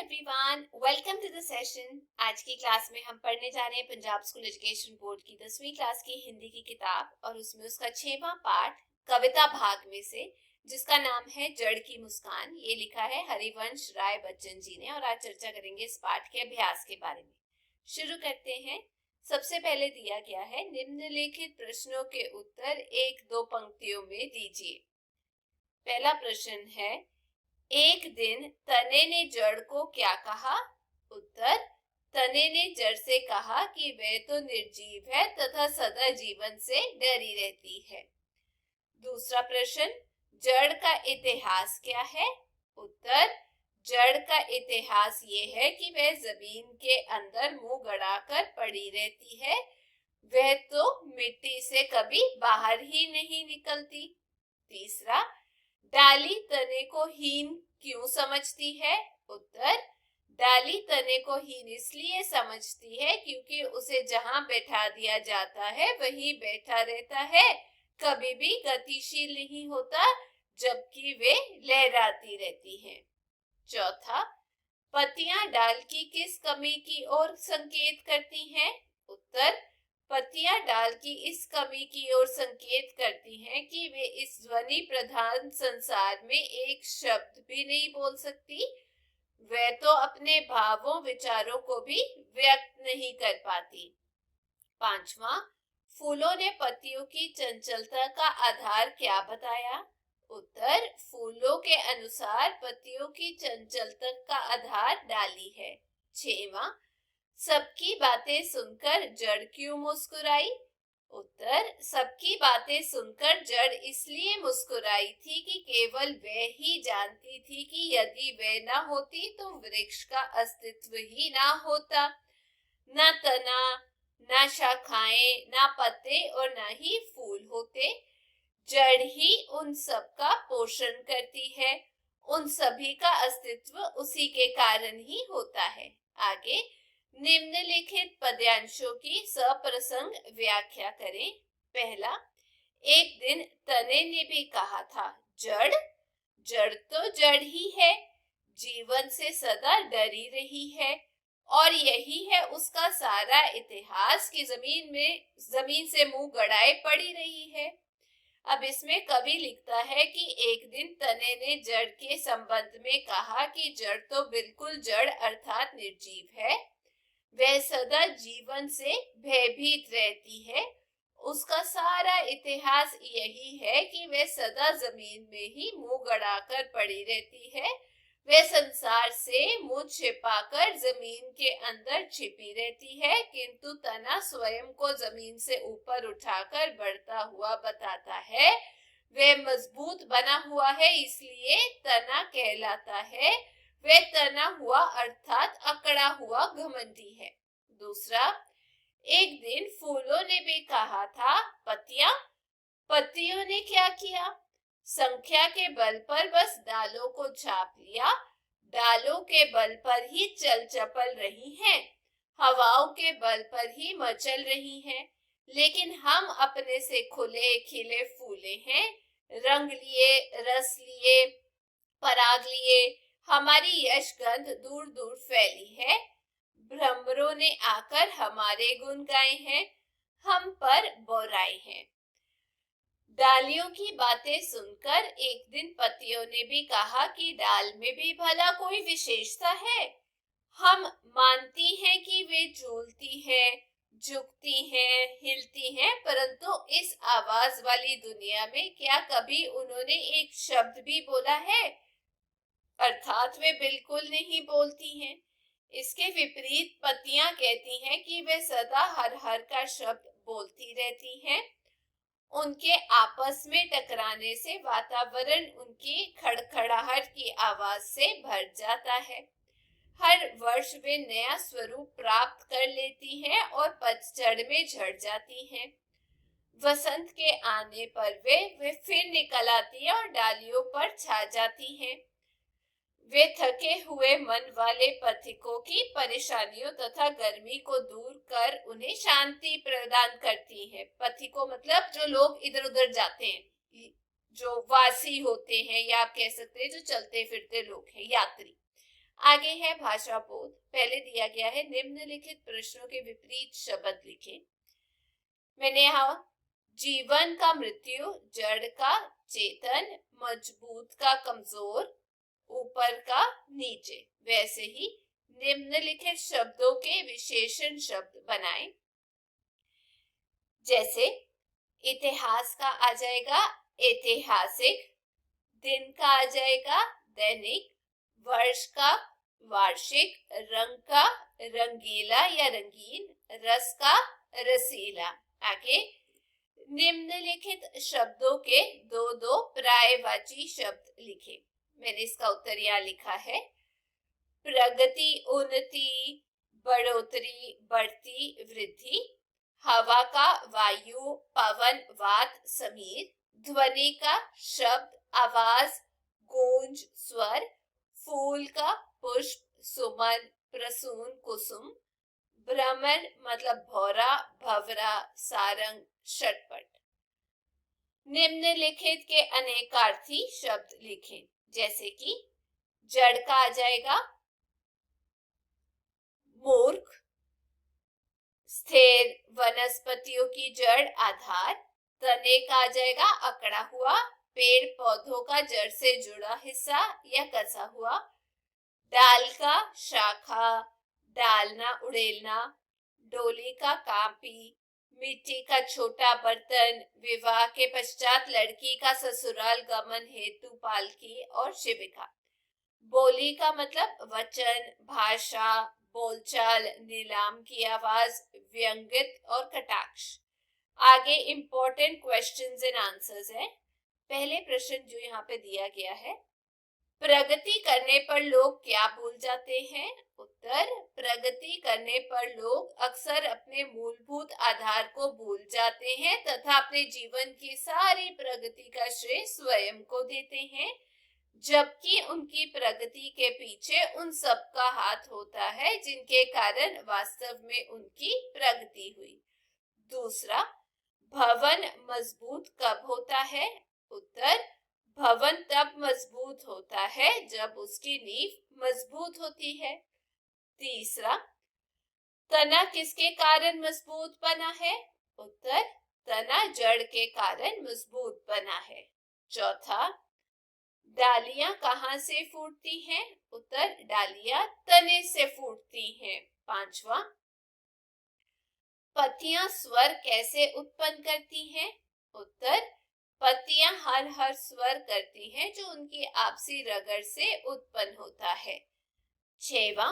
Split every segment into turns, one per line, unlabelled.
Everyone, welcome to the session. आज की class में हम पढ़ने जा रहे हैं पंजाब स्कूल एजुकेशन बोर्ड की 10वीं क्लास की हिंदी की किताब और उसमें उसका 6वां पाठ कविता भाग में से, जिसका नाम है जड़ की मुस्कान। ये लिखा है हरिवंश राय बच्चन जी ने और आज चर्चा करेंगे इस पाठ के अभ्यास के बारे में। शुरू करते हैं। सबसे पहले दिया गया है, निम्नलिखित प्रश्नों के उत्तर एक दो पंक्तियों में दीजिए। पहला प्रश्न है, एक दिन तने ने जड़ को क्या कहा? उत्तर, तने ने जड़ से कहा कि वह तो निर्जीव है तथा सदा जीवन से डरी रहती है। दूसरा प्रश्न, जड़ का इतिहास क्या है? उत्तर, जड़ का इतिहास ये है कि वह जमीन के अंदर मुंह गड़ाकर पड़ी रहती है, वह तो मिट्टी से कभी बाहर ही नहीं निकलती। तीसरा, डाली तने को हीन क्यों समझती है? उत्तर, डाली तने को हीन इसलिए समझती है क्योंकि उसे जहां बैठा दिया जाता है वहीं बैठा रहता है, कभी भी गतिशील नहीं होता, जबकि वे लहराती रहती हैं। चौथा, पत्तियां डाल की किस कमी की ओर संकेत करती हैं? उत्तर, पत्तियां डाल की इस कमी की ओर संकेत करती हैं कि वे इस ध्वनि प्रधान संसार में एक शब्द भी नहीं बोल सकती, वे तो अपने भावों विचारों को भी व्यक्त नहीं कर पाती। पांचवा, फूलों ने पत्तियों की चंचलता का आधार क्या बताया? उत्तर, फूलों के अनुसार पत्तियों की चंचलता का आधार डाली है। छठवां, सबकी बातें सुनकर जड़ क्यों मुस्कुराई? उत्तर, सबकी बातें सुनकर जड़ इसलिए मुस्कुराई थी कि केवल वह ही जानती थी कि यदि वह न होती तो वृक्ष का अस्तित्व ही ना होता। न तना, न शाखाएं, न पत्ते और न ही फूल होते। जड़ ही उन सब का पोषण करती है, उन सभी का अस्तित्व उसी के कारण ही होता है। आगे, निम्नलिखित पद्यांशों की सप्रसंग व्याख्या करें। पहला, एक दिन तने ने भी कहा था, जड़ जड़ तो जड़ ही है, जीवन से सदा डरी रही है और यही है उसका सारा इतिहास कि जमीन से मुंह गड़ाए पड़ी रही है। अब इसमें कवि लिखता है कि एक दिन तने ने जड़ के संबंध में कहा कि जड़ तो बिल्कुल जड़ अर्थात निर्जीव है, वह सदा जीवन से भयभीत रहती है, उसका सारा इतिहास यही है कि वह सदा जमीन में ही मुंह गड़ाकर पड़ी रहती है, वह संसार से मुंह छिपाकर जमीन के अंदर छिपी रहती है, किंतु तना स्वयं को जमीन से ऊपर उठाकर बढ़ता हुआ बताता है। वह मजबूत बना हुआ है इसलिए तना कहलाता है, वह तना हुआ अर्थात अकड़ा हुआ घमंडी है। दूसरा, एक दिन फूलों ने भी कहा था, पत्तियों ने क्या किया? संख्या के बल पर बस डालों को छाप लिया, डालों के बल पर ही चल चपल रही हैं, हवाओं के बल पर ही मचल रही हैं, लेकिन हम अपने से खुले खिले फूले हैं, रंग लिए, रस लिए, पराग लिए, हमारी यश गंध दूर दूर फैली है, भ्रमरों ने आकर हमारे गुण गाए हैं, हम पर बोराए हैं। डालियों की बातें सुनकर एक दिन पत्तियों ने भी कहा कि डाल में भी भला कोई विशेषता है। हम मानती हैं कि वे झूलती हैं, झुकती हैं, हिलती हैं, परंतु इस आवाज वाली दुनिया में क्या कभी उन्होंने एक शब्द भी बोला है? अर्थात वे बिल्कुल नहीं बोलती हैं। इसके विपरीत पत्तियां कहती हैं कि वे सदा हर हर का शब्द बोलती रहती हैं। उनके आपस में टकराने से वातावरण उनकी खड़खड़ाहट की आवाज से भर जाता है। हर वर्ष वे नया स्वरूप प्राप्त कर लेती हैं और पतझड़ में झड़ जाती हैं। वसंत के आने पर वे फिर निकल आती हैं और डालियों पर छा जाती हैं। वे थके हुए मन वाले पथिकों की परेशानियों तथा गर्मी को दूर कर उन्हें शांति प्रदान करती हैं। पथिकों मतलब जो लोग इधर उधर जाते हैं, जो वासी होते हैं या आप कह सकते हैं जो चलते फिरते लोग हैं, यात्री। आगे है भाषा बोध। पहले दिया गया है निम्नलिखित प्रश्नों के विपरीत शब्द लिखें। मैंने यहाँ जीवन का मृत्यु, जड़ का चेतन, मजबूत का कमजोर, ऊपर का नीचे, वैसे ही निम्नलिखित शब्दों के विशेषण शब्द बनाएं। जैसे इतिहास का आ जाएगा ऐतिहासिक, दिन का आ जाएगा दैनिक, वर्ष का वार्षिक, रंग का रंगीला या रंगीन, रस का रसीला। आगे निम्नलिखित शब्दों के दो दो पर्यायवाची शब्द लिखें। मैंने इसका उत्तर यहाँ लिखा है। प्रगति, उन्नति, बढ़ोतरी, बढ़ती, वृद्धि। हवा का वायु, पवन, वात, समीर। ध्वनि का शब्द, आवाज, गूंज, स्वर। फूल का पुष्प, सुमन, प्रसून, कुसुम। भ्रमर मतलब भौरा, भवरा, सारंग, षटपट। निम्नलिखित के अनेकार्थी शब्द लिखें। जैसे कि जड़ का आ जाएगा मूर्ख, स्थिर वनस्पतियों की जड़ आधार। तने का आ जाएगा अकड़ा हुआ, पेड़ पौधों का जड़ से जुड़ा हिस्सा या कसा हुआ। डाल का शाखा, डालना उड़ेलना। डोली का कापी, मिट्टी का छोटा बर्तन। विवाह के पश्चात लड़की का ससुराल गमन हेतु पालकी और शिविका। बोली का मतलब वचन, भाषा, बोलचाल, नीलाम की आवाज, व्यंगित और कटाक्ष। आगे इंपॉर्टेंट क्वेश्चंस एंड आंसर्स है। पहले प्रश्न जो यहाँ पे दिया गया है, प्रगति करने पर लोग क्या भूल जाते हैं? उत्तर, प्रगति करने पर लोग अक्सर अपने मूलभूत आधार को भूल जाते हैं तथा अपने जीवन की सारी प्रगति का श्रेय स्वयं को देते हैं, जबकि उनकी प्रगति के पीछे उन सब का हाथ होता है जिनके कारण वास्तव में उनकी प्रगति हुई। दूसरा, भवन मजबूत कब होता है? उत्तर, भवन तब मजबूत होता है जब उसकी नींव मजबूत होती है। तीसरा, तना किसके कारण मजबूत बना है? उत्तर, तना जड़ के कारण मजबूत बना है। चौथा, डालियां कहां से फूटती हैं? उत्तर, डालियां तने से फूटती हैं। पांचवा, पत्तियां स्वर कैसे उत्पन्न करती हैं? उत्तर, पत्तियां हर हर स्वर करती हैं जो उनकी आपसी रगड़ से उत्पन्न होता है। छेवा,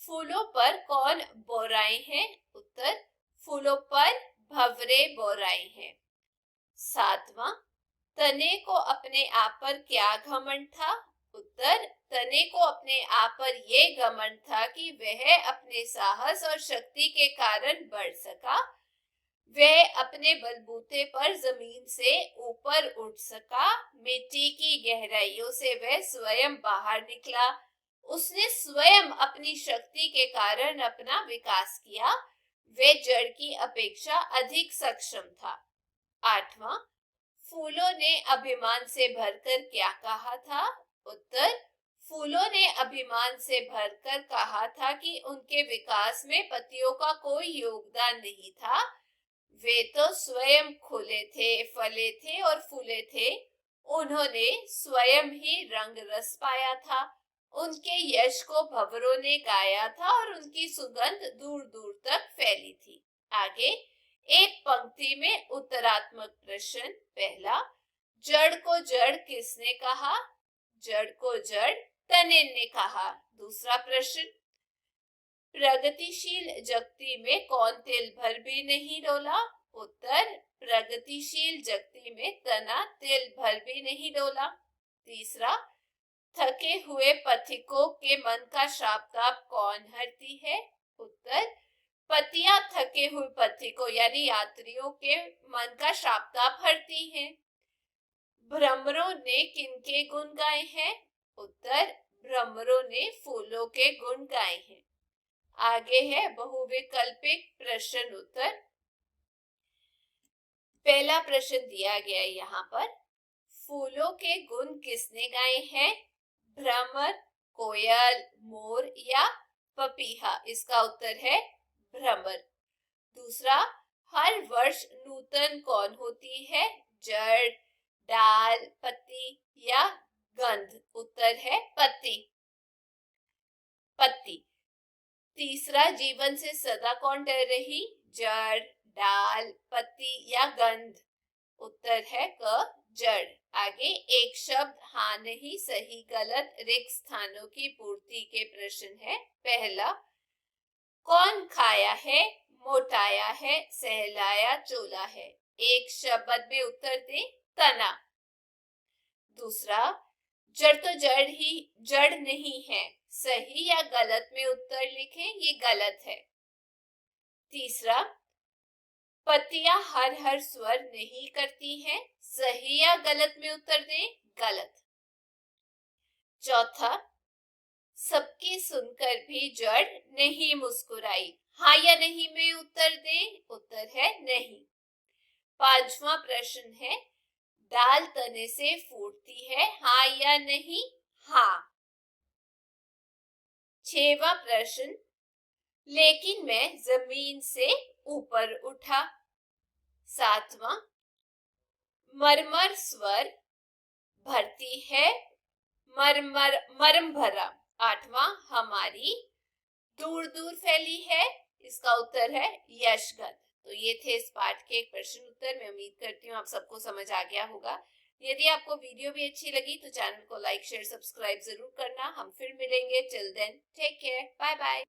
फूलों पर कौन बोराई है? उत्तर, फूलों पर भंवरे बोराई है। सातवां, तने को अपने आप पर क्या घमंड था? उत्तर, तने को अपने आप पर यह घमंड था कि वह अपने साहस और शक्ति के कारण बढ़ सका, वह अपने बलबूते पर जमीन से ऊपर उठ सका, मिट्टी की गहराइयों से वह स्वयं बाहर निकला, उसने स्वयं अपनी शक्ति के कारण अपना विकास किया, वह जड़ की अपेक्षा अधिक सक्षम था। आठवां, फूलों ने अभिमान से भरकर क्या कहा था? उत्तर, फूलों ने अभिमान से भरकर कहा था कि उनके विकास में पत्तियों का कोई योगदान नहीं था, वे तो स्वयं खुले थे, फले थे और फूले थे, उन्होंने स्वयं ही रंग रस पाया था, उनके यश को भंवरों ने गाया था और उनकी सुगंध दूर दूर तक फैली थी। आगे एक पंक्ति में उत्तरात्मक प्रश्न। पहला, जड़ को जड़ किसने कहा? जड़ को जड़ तने ने कहा। दूसरा प्रश्न, प्रगतिशील जगती में कौन तिल भर भी नहीं डोला? उत्तर, प्रगतिशील जगती में तना तिल भर भी नहीं डोला। तीसरा, थके हुए पथिकों के मन का श्राप ताप कौन हरती है? उत्तर, पत्तियां थके हुए पथिकों यानी यात्रियों के मन का श्राप ताप हरती हैं। भ्रमरों ने किनके गुण गाए हैं? उत्तर, भ्रमरों ने फूलों के गुण गाए हैं। आगे है बहुविकल्पिक प्रश्न उत्तर। पहला प्रश्न दिया गया है यहाँ पर, फूलों के गुण किसने गाए हैं? भ्रमर कोयल, मोर या पपीहा? इसका उत्तर है भ्रमर। दूसरा, हर वर्ष नूतन कौन होती है? जड़, डाल, पत्ती या गंध? उत्तर है पत्ती। पत्ती। तीसरा, जीवन से सदा कौन डर रही? जड़, डाल, पत्ती या गंध? उत्तर है क, जड़। आगे, एक शब्द हाँ नहीं सही गलत रिक्त स्थानों की पूर्ति के प्रश्न है। पहला, कौन खाया है, मोटाया है, सहलाया, चोला है? एक शब्द में उत्तर दे, तना। दूसरा, जड़ तो जड़ नहीं है, सही या गलत में उत्तर लिखें, ये गलत है। तीसरा, पत्तियां हर हर स्वर नहीं करती हैं, सही या गलत में उत्तर दें, गलत। चौथा, सबकी सुनकर भी जड़ नहीं मुस्कुराई, हाँ या नहीं में उत्तर दें, उत्तर है नहीं। पांचवा प्रश्न है, दाल तने से फूटती है, हाँ या नहीं? हाँ। छठवां प्रश्न, लेकिन मैं जमीन से ऊपर उठा। सातवां, मरमर स्वर भरती है, मरम भरा। आठवां, हमारी दूर दूर फैली है, इसका उत्तर है यशगत। तो ये थे इस पाठ के प्रश्न उत्तर। मैं उम्मीद करती हूँ आप सबको समझ आ गया होगा। यदि आपको वीडियो भी अच्छी लगी तो चैनल को लाइक शेयर सब्सक्राइब जरूर करना। हम फिर मिलेंगे। Till then take care, bye bye.